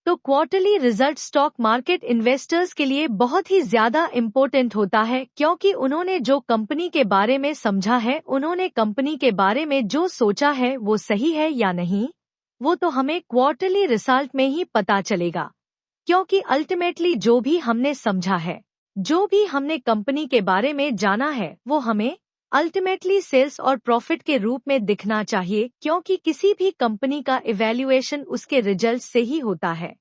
तो quarterly result stock market investors के लिए बहुत ही ज्यादा इम्पोर्टेंट होता है, क्योंकि उन्होंने जो कंपनी के बारे में समझा है, उन्होंने कंपनी के बारे में जो सोचा है वो सही है या नहीं, वो तो हमें क्वार्टरली रिजल्ट में ही पता चलेगा। क्योंकि अल्टीमेटली जो भी हमने समझा है, जो भी हमने कंपनी के बारे में जाना है, वो हमें अल्टीमेटली सेल्स और प्रॉफिट के रूप में दिखना चाहिए, क्योंकि किसी भी कंपनी का इवैल्यूएशन उसके रिजल्ट से ही होता है।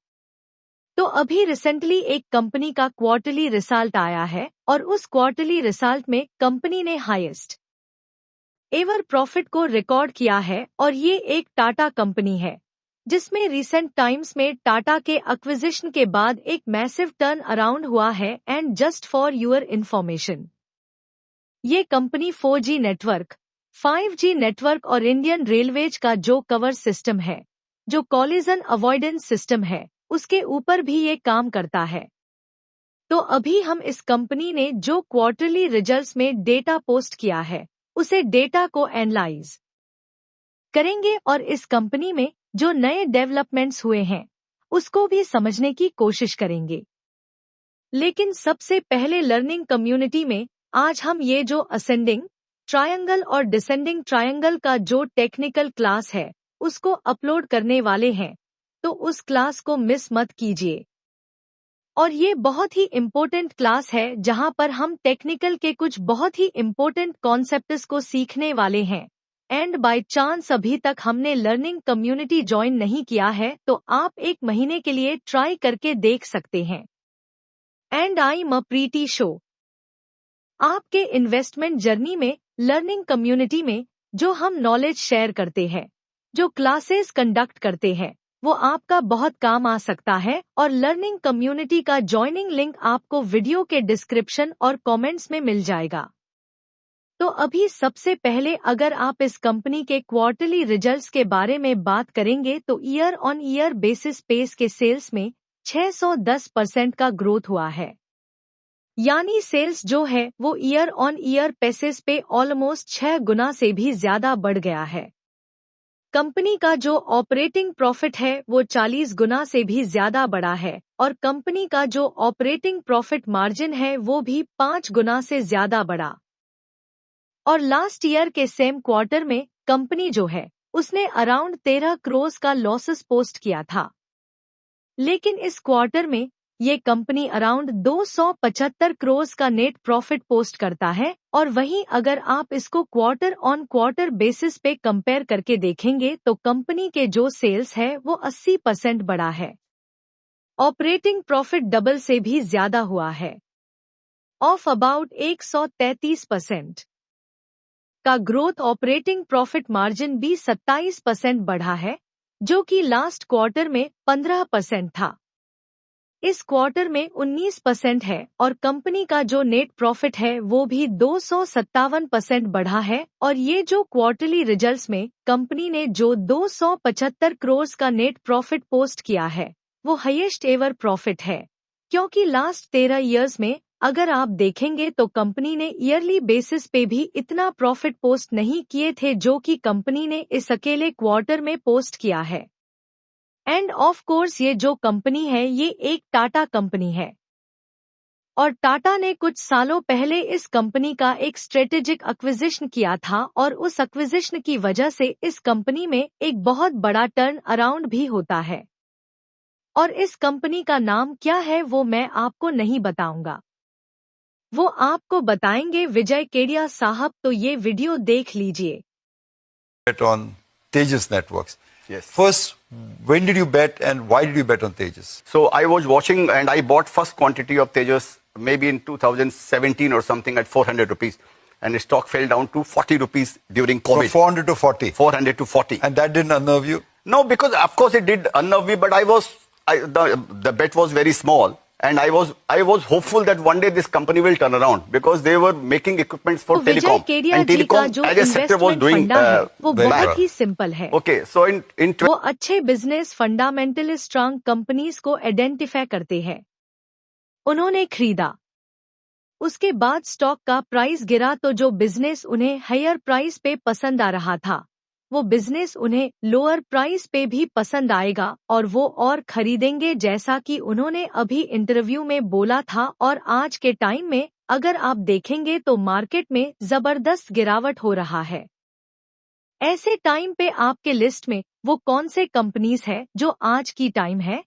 तो अभी रिसेंटली एक कंपनी का क्वार्टरली रिजल्ट आया है और उस क्वार्टरली रिजल्ट में कंपनी ने हाईएस्ट एवर प्रॉफिट को रिकॉर्ड किया है, और ये एक टाटा कंपनी है जिसमें रिसेंट टाइम्स में टाटा के एक्विजिशन के बाद एक मैसिव टर्न अराउंड हुआ है। And just for your information, ये company 4G network, 5G network और इंडियन रेलवेज का जो कवर सिस्टम है, जो कॉलिजन अवॉइडेंस सिस्टम है, उसके ऊपर भी ये काम करता है। तो अभी हम इस कंपनी ने जो क्वार्टरली रिजल्ट्स में डेटा पोस्ट किया है, उसे डेटा को एनालाइज करेंगे और इस कंपनी में जो नए डेवलपमेंट्स हुए हैं उसको भी समझने की कोशिश करेंगे। लेकिन सबसे पहले लर्निंग कम्युनिटी में आज हम ये जो असेंडिंग ट्रायंगल और डिसेंडिंग ट्रायंगल का जो टेक्निकल क्लास है उसको अपलोड करने वाले हैं, तो उस क्लास को मिस मत कीजिए। और ये बहुत ही इम्पोर्टेंट क्लास है जहां पर हम टेक्निकल के कुछ बहुत ही इम्पोर्टेंट कॉन्सेप्ट्स को सीखने वाले हैं। एंड बाय चांस अभी तक हमने लर्निंग कम्युनिटी ज्वाइन नहीं किया है, तो आप 1 महीने के लिए ट्राई करके देख सकते हैं। And I am pretty show आपके इन्वेस्टमेंट जर्नी में लर्निंग कम्युनिटी में जो हम नॉलेज शेयर करते हैं, जो क्लासेस कंडक्ट करते हैं, वो आपका बहुत काम आ सकता है। और लर्निंग कम्युनिटी का ज्वाइनिंग लिंक आपको वीडियो के डिस्क्रिप्शन और कमेंट्स में मिल जाएगा। तो अभी सबसे पहले अगर आप इस कंपनी के क्वार्टरली रिजल्ट्स के बारे में बात करेंगे, तो year on year basis pace के सेल्स में 610% का ग्रोथ हुआ है। यानी सेल्स जो है वो ईयर ऑन ईयर बेसिस पे ऑलमोस्ट 6 गुना से भी ज्यादा बढ़ गया है। कंपनी का जो ऑपरेटिंग प्रॉफिट है वो 40 गुना से भी ज्यादा बढ़ा है, और कंपनी का जो ऑपरेटिंग प्रॉफिट मार्जिन है वो भी 5 गुना से ज्यादा बढ़ा। और लास्ट ईयर के सेम क्वार्टर में कंपनी जो है उसने अराउंड 13 करोड़ का लॉसेस पोस्ट किया था। लेकिन इस क्वार्टर में ये कंपनी अराउंड 275 करोड़ का नेट प्रॉफिट पोस्ट करता है। और वहीं अगर आप इसको क्वार्टर ऑन क्वार्टर बेसिस पे कंपेयर करके देखेंगे, तो कंपनी के जो सेल्स है वो 80% बढ़ा है। ऑपरेटिंग प्रॉफिट डबल से भी ज्यादा हुआ है, ऑफ अबाउट 133% का ग्रोथ। ऑपरेटिंग प्रॉफिट मार्जिन भी 27% बढ़ा है, जो कि लास्ट क्वार्टर में 15% था। इस क्वार्टर में 19% है, और कंपनी का जो नेट प्रॉफिट है वो भी 257% बढ़ा है। और ये जो क्वार्टरली रिजल्ट्स में कंपनी ने जो 275 करोड़ का नेट प्रॉफिट पोस्ट किया है वो हाईएस्ट एवर प्रॉफिट है। क्योंकि लास्ट 13 इयर्स में अगर आप देखेंगे तो कंपनी ने ईयरली बेसिस पे भी इतना प्रॉफिट पोस्ट नहीं किए थे जो कि कंपनी ने इस अकेले क्वार्टर में पोस्ट किया है। एंड ऑफ कोर्स ये जो कंपनी है ये एक टाटा कंपनी है, और टाटा ने कुछ सालों पहले इस कंपनी का एक स्ट्रेटेजिक एक्विजिशन किया था, और उस एक्विजिशन की वजह से इस कंपनी में एक बहुत बड़ा टर्न अराउंड भी होता है। और इस कंपनी का नाम क्या है वो मैं आपको नहीं बताऊंगा, वो आपको बताएंगे विजय केडिया साहब। तो ये वीडियो देख लीजिए। Bet on Tejas Networks. Yes. First, when did you bet and why did you bet on Tejas? So I was watching and I bought first quantity of Tejas maybe in 2017 or something at 400 rupees. And the stock fell down to 40 rupees during COVID. From 400 to 40. 400 to 40. And that didn't unnerve you? No, because of course it did unnerve me, but the bet was very small. And I was hopeful that one day this company will turn around because they were making equipments for तो विजय telecom. Kedia And जी का telecom जो as a sector was investment doing फंडा है वो very बहुत well. ही simple है। okay. So in वो अच्छे बिजनेस फंडामेंटल स्ट्रांग कंपनीज को आइडेंटिफाई करते हैं। उन्होंने खरीदा, उसके बाद स्टॉक का प्राइस गिरा, तो जो बिजनेस उन्हें हायर प्राइस पे पसंद आ रहा था वो बिजनेस उन्हें लोअर प्राइस पे भी पसंद आएगा और वो और खरीदेंगे, जैसा कि उन्होंने अभी इंटरव्यू में बोला था। और आज के टाइम में अगर आप देखेंगे तो मार्केट में जबरदस्त गिरावट हो रहा है। ऐसे टाइम पे आपके लिस्ट में वो कौन से कंपनीज है जो आज की टाइम है,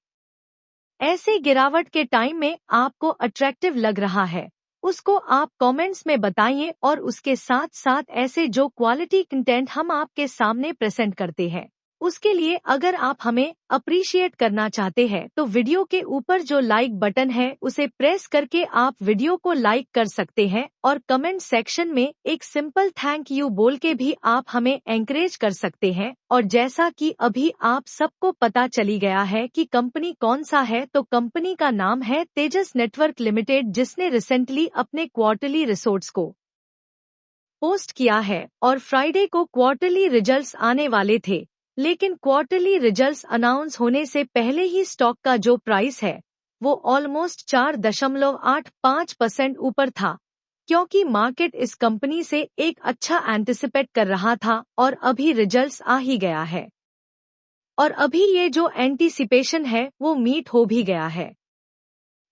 ऐसे गिरावट के टाइम में आपको अट्रैक्टिव लग रहा है, उसको आप कमेंट्स में बताइए। और उसके साथ साथ ऐसे जो क्वालिटी कंटेंट हम आपके सामने प्रेजेंट करते हैं, उसके लिए अगर आप हमें अप्रिशिएट करना चाहते हैं तो वीडियो के ऊपर जो लाइक बटन है उसे प्रेस करके आप वीडियो को लाइक कर सकते हैं। और कमेंट सेक्शन में एक सिंपल थैंक यू बोल के भी आप हमें एंकरेज कर सकते हैं। और जैसा कि अभी आप सबको पता चली गया है कि कंपनी कौन सा है, तो कंपनी का नाम है तेजस नेटवर्क लिमिटेड, जिसने रिसेंटली अपने क्वार्टरली रिजल्ट्स को पोस्ट किया है। और फ्राइडे को क्वार्टरली रिजल्ट्स आने वाले थे, लेकिन क्वार्टरली रिजल्ट्स अनाउंस होने से पहले ही स्टॉक का जो प्राइस है वो ऑलमोस्ट 4.85% ऊपर था, क्योंकि मार्केट इस कंपनी से एक अच्छा एंटिसिपेट कर रहा था। और अभी रिजल्ट्स आ ही गया है और अभी ये जो एंटिसिपेशन है वो मीट हो भी गया है।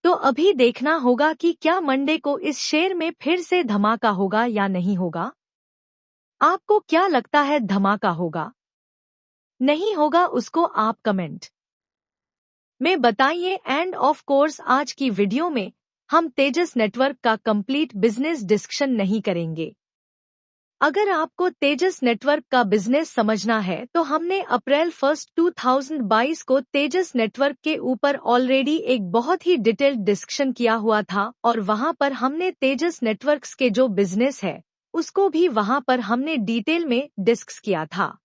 तो अभी देखना होगा कि क्या मंडे को इस शेयर में फिर से धमाका होगा या नहीं होगा। आपको क्या लगता है, धमाका होगा नहीं होगा, उसको आप कमेंट में बताइए। एंड ऑफ कोर्स आज की वीडियो में हम तेजस नेटवर्क का कंप्लीट बिजनेस डिस्कशन नहीं करेंगे। अगर आपको तेजस नेटवर्क का बिजनेस समझना है तो हमने अप्रैल 1 2022 को तेजस नेटवर्क के ऊपर ऑलरेडी एक बहुत ही डिटेल्ड डिस्कशन किया हुआ था। और वहां पर हमने तेजस नेटवर्क्स के जो बिजनेस है उसको भी वहां पर हमने डिटेल में डिस्कस किया था।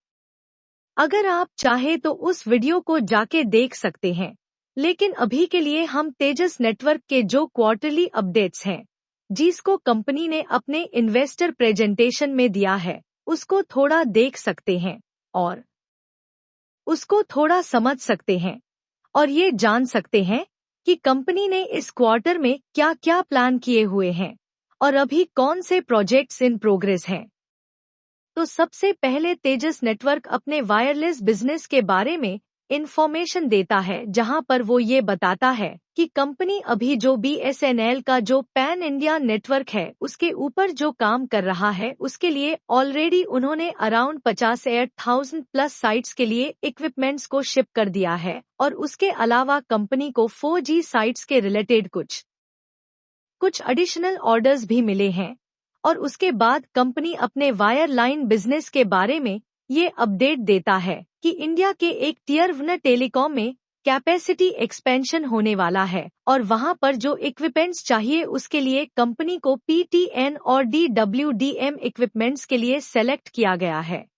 अगर आप चाहे तो उस वीडियो को जाके देख सकते हैं, लेकिन अभी के लिए हम तेजस नेटवर्क के जो क्वार्टरली अपडेट्स हैं जिसको कंपनी ने अपने इन्वेस्टर प्रेजेंटेशन में दिया है उसको थोड़ा देख सकते हैं और उसको थोड़ा समझ सकते हैं और ये जान सकते हैं कि कंपनी ने इस क्वार्टर में क्या क्या प्लान किए हुए हैं और अभी कौन से प्रोजेक्ट्स इन प्रोग्रेस हैं। तो सबसे पहले तेजस नेटवर्क अपने वायरलेस बिजनेस के बारे में इंफॉर्मेशन देता है, जहां पर वो ये बताता है कि कंपनी अभी जो BSNL का जो पैन इंडिया नेटवर्क है उसके ऊपर जो काम कर रहा है उसके लिए ऑलरेडी उन्होंने अराउंड 58,000 प्लस साइट्स के लिए इक्विपमेंट्स को शिप कर दिया है। और उसके अलावा कंपनी को 4G साइट्स के रिलेटेड कुछ एडिशनल ऑर्डर्स भी मिले हैं। और उसके बाद कंपनी अपने वायर लाइन बिजनेस के बारे में ये अपडेट देता है कि इंडिया के एक टियर 1 टेलीकॉम में कैपेसिटी एक्सपेंशन होने वाला है और वहां पर जो इक्विपमेंट्स चाहिए उसके लिए कंपनी को PTN और DWDM इक्विपमेंट्स के लिए सेलेक्ट किया गया है।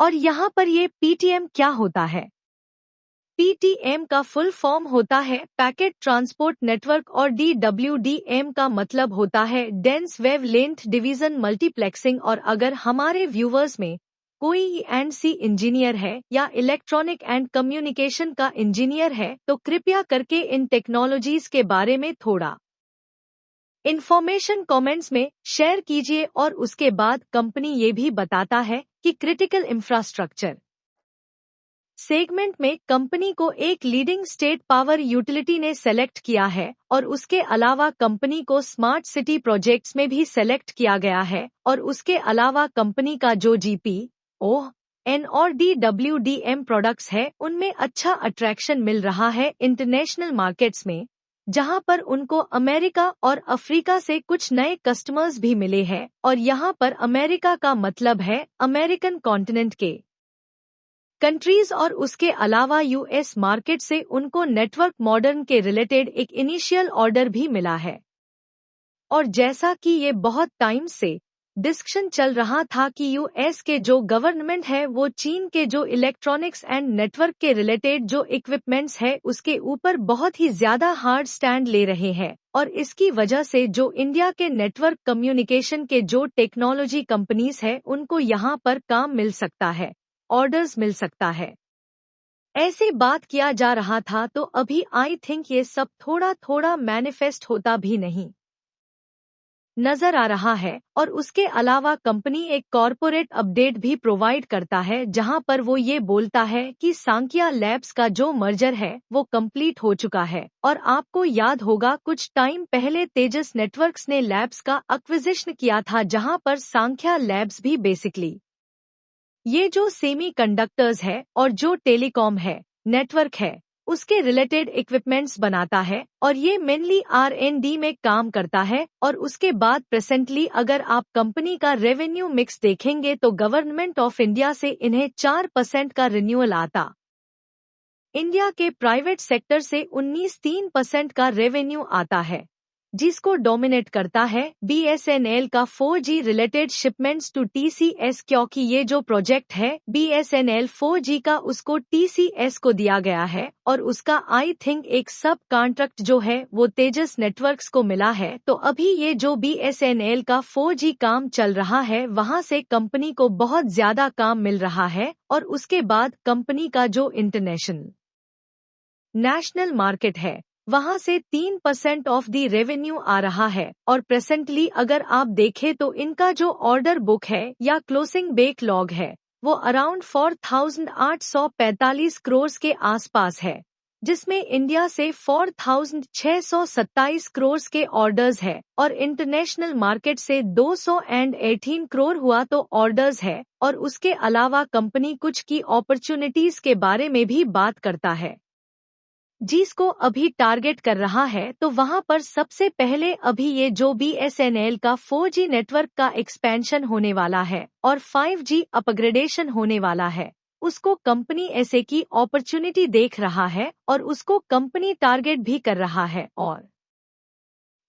और यहाँ पर ये PTM क्या होता है? PTM का फुल फॉर्म होता है पैकेट ट्रांसपोर्ट नेटवर्क और DWDM का मतलब होता है dense wave length division multiplexing. और अगर हमारे व्यूवर्स में कोई ENC इंजीनियर है या इलेक्ट्रॉनिक एंड कम्युनिकेशन का इंजीनियर है तो कृपया करके इन टेक्नोलॉजीज के बारे में थोड़ा इन्फॉर्मेशन कमेंट्स में शेयर कीजिए। और उसके बाद कंपनी ये भी बताता है कि क्रिटिकल इंफ्रास्ट्रक्चर सेगमेंट में कंपनी को एक लीडिंग स्टेट पावर यूटिलिटी ने सेलेक्ट किया है और उसके अलावा कंपनी को स्मार्ट सिटी प्रोजेक्ट्स में भी सेलेक्ट किया गया है। और उसके अलावा कंपनी का जो GPON और DWDM प्रोडक्ट्स है उनमें अच्छा अट्रैक्शन मिल रहा है इंटरनेशनल मार्केट्स में, जहां पर उनको अमेरिका और अफ्रीका से कुछ नए कस्टमर्स भी मिले हैं। और यहां पर अमेरिका का मतलब है अमेरिकन कॉन्टिनेंट के कंट्रीज और उसके अलावा US मार्केट से उनको नेटवर्क मॉडर्न के रिलेटेड एक इनिशियल ऑर्डर भी मिला है। और जैसा कि ये बहुत टाइम से डिस्कशन चल रहा था कि US के जो गवर्नमेंट है वो चीन के जो इलेक्ट्रॉनिक्स एंड नेटवर्क के रिलेटेड जो इक्विपमेंट्स है उसके ऊपर बहुत ही ज्यादा हार्ड स्टैंड ले रहे हैं। और इसकी वजह से जो इंडिया के नेटवर्क कम्युनिकेशन के जो टेक्नोलॉजी कंपनीज है उनको यहाँ पर काम मिल सकता है, ऑर्डर्स मिल सकता है। ऐसे बात किया जा रहा था तो अभी आई थिंक ये सब थोड़ा थोड़ा मैनिफेस्ट होता भी नहीं। नजर आ रहा है। और उसके अलावा कंपनी एक कॉर्पोरेट अपडेट भी प्रोवाइड करता है जहां पर वो ये बोलता है कि सांख्या लैब्स का जो मर्जर है वो कंप्लीट हो चुका है। और आपको याद होगा कुछ टाइम पहले तेजस नेटवर्क्स ने लैब्स का एक्विजिशन किया था जहां पर सांख्या लैब्स भी बेसिकली ये जो सेमी कंडक्टर्स है और जो टेलीकॉम है, नेटवर्क है, उसके रिलेटेड इक्विपमेंट्स बनाता है और ये मेनली R&D में काम करता है। और उसके बाद प्रेजेंटली अगर आप कंपनी का रेवेन्यू मिक्स देखेंगे तो गवर्नमेंट ऑफ इंडिया से इन्हें 4% का रिन्यूअल आता। इंडिया के प्राइवेट सेक्टर से 19.3% का रेवेन्यू आता है, जिसको डोमिनेट करता है BSNL का 4G related shipments to TCS, क्योंकि ये जो प्रोजेक्ट है BSNL 4G का उसको TCS को दिया गया है और उसका आई थिंक एक सब कॉन्ट्रैक्ट जो है वो तेजस नेटवर्क्स को मिला है। तो अभी ये जो BSNL का 4G काम चल रहा है वहां से कंपनी को बहुत ज्यादा काम मिल रहा है। और उसके बाद कंपनी का जो नेशनल मार्केट है वहां से 3% ऑफ दी रेवेन्यू आ रहा है। और प्रेजेंटली अगर आप देखें तो इनका जो ऑर्डर बुक है या क्लोजिंग बैकलॉग है वो अराउंड 4,845 करोड़ के आसपास है, जिसमें इंडिया से 4,627 करोड़ के ऑर्डर्स है और इंटरनेशनल मार्केट से 218 करोड़ हुआ तो ऑर्डर्स है। और उसके अलावा कंपनी कुछ की अपॉर्चुनिटीज के बारे में भी बात करता है जिसको अभी टारगेट कर रहा है। तो वहां पर सबसे पहले अभी ये जो BSNL का 4G नेटवर्क का एक्सपेंशन होने वाला है और 5G अपग्रेडेशन होने वाला है, उसको कंपनी ऐसे की अपॉर्चुनिटी देख रहा है और उसको कंपनी टारगेट भी कर रहा है। और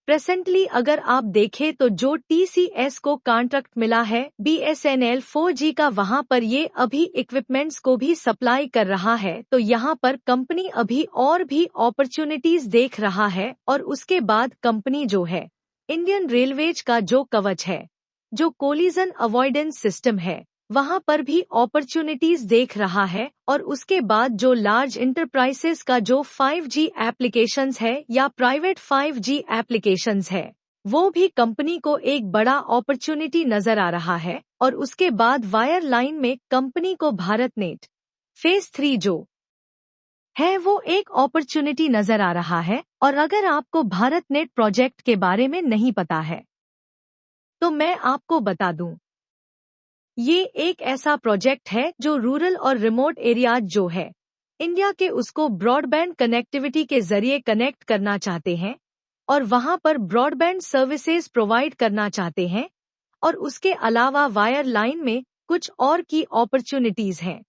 प्रेजेंटली अगर आप देखें तो जो TCS को कॉन्ट्रैक्ट मिला है BSNL 4G का वहां पर ये अभी इक्विपमेंट्स को भी सप्लाई कर रहा है। तो यहाँ पर कंपनी अभी और भी अपॉर्चुनिटीज देख रहा है। और उसके बाद कंपनी जो है इंडियन रेलवेज का जो कवच है, जो कोलिजन अवॉइडेंस सिस्टम है, वहां पर भी अपॉर्चुनिटीज देख रहा है। और उसके बाद जो लार्ज इंटरप्राइजेस का जो 5G एप्लीकेशंस है या प्राइवेट 5G एप्लीकेशंस है, वो भी कंपनी को एक बड़ा अपॉर्चुनिटी नजर आ रहा है। और उसके बाद वायर लाइन में कंपनी को भारत नेट फेज 3 जो है वो एक अपॉर्चुनिटी नजर आ रहा है। और अगर आपको भारत नेट प्रोजेक्ट के बारे में नहीं पता है तो मैं आपको बता दूं, ये एक ऐसा प्रोजेक्ट है जो रूरल और रिमोट एरियाज जो है इंडिया के उसको ब्रॉडबैंड कनेक्टिविटी के जरिए कनेक्ट करना चाहते हैं और वहां पर ब्रॉडबैंड सर्विसेज प्रोवाइड करना चाहते हैं। और उसके अलावा वायर लाइन में कुछ और की अपॉर्चुनिटीज हैं।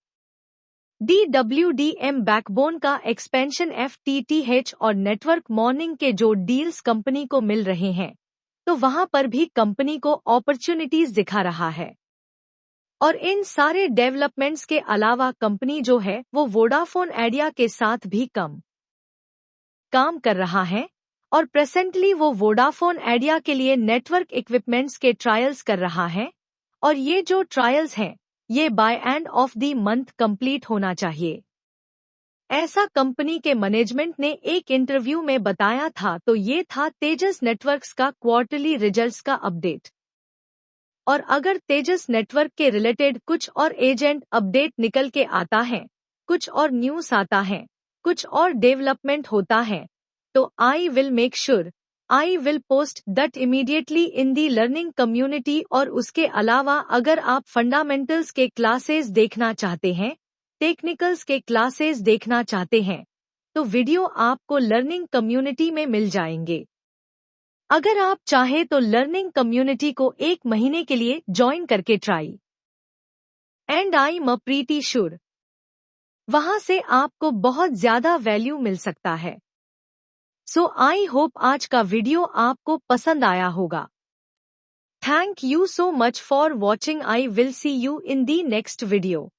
DWDM बैकबोन का एक्सपेंशन FTTH और नेटवर्क मॉर्निंग के जो डील्स कंपनी को मिल रहे हैं, तो वहां पर भी कंपनी को अपॉर्चुनिटीज दिखा रहा है। और इन सारे डेवलपमेंट्स के अलावा कंपनी जो है वो वोडाफोन आइडिया के साथ भी काम कर रहा है और प्रेजेंटली वो वोडाफोन आइडिया के लिए नेटवर्क इक्विपमेंट्स के ट्रायल्स कर रहा है। और ये जो ट्रायल्स हैं ये by end of the month complete होना चाहिए, ऐसा कंपनी के मैनेजमेंट ने एक इंटरव्यू में बताया था। तो ये था तेजस नेटवर्क्स का क्वार्टरली रिजल्ट्स का अपडेट। और अगर तेजस नेटवर्क के रिलेटेड कुछ और एजेंट अपडेट निकल के आता है, कुछ और न्यूज़ आता है, कुछ और डेवलपमेंट होता है, तो I will make sure I will post that immediately in the learning community. और उसके अलावा अगर आप फंडामेंटल्स के क्लासेस देखना चाहते हैं, टेक्निकल्स के क्लासेस देखना चाहते हैं, तो वीडियो आपको लर्निंग कम्युनिटी में मिल जाएंगे। अगर आप चाहे तो लर्निंग कम्युनिटी को 1 महीने के लिए ज्वाइन करके try and I am pretty sure वहां से आपको बहुत ज्यादा वैल्यू मिल सकता है। सो आई होप आज का वीडियो आपको पसंद आया होगा। Thank you so much for watching. I will see you in the next video.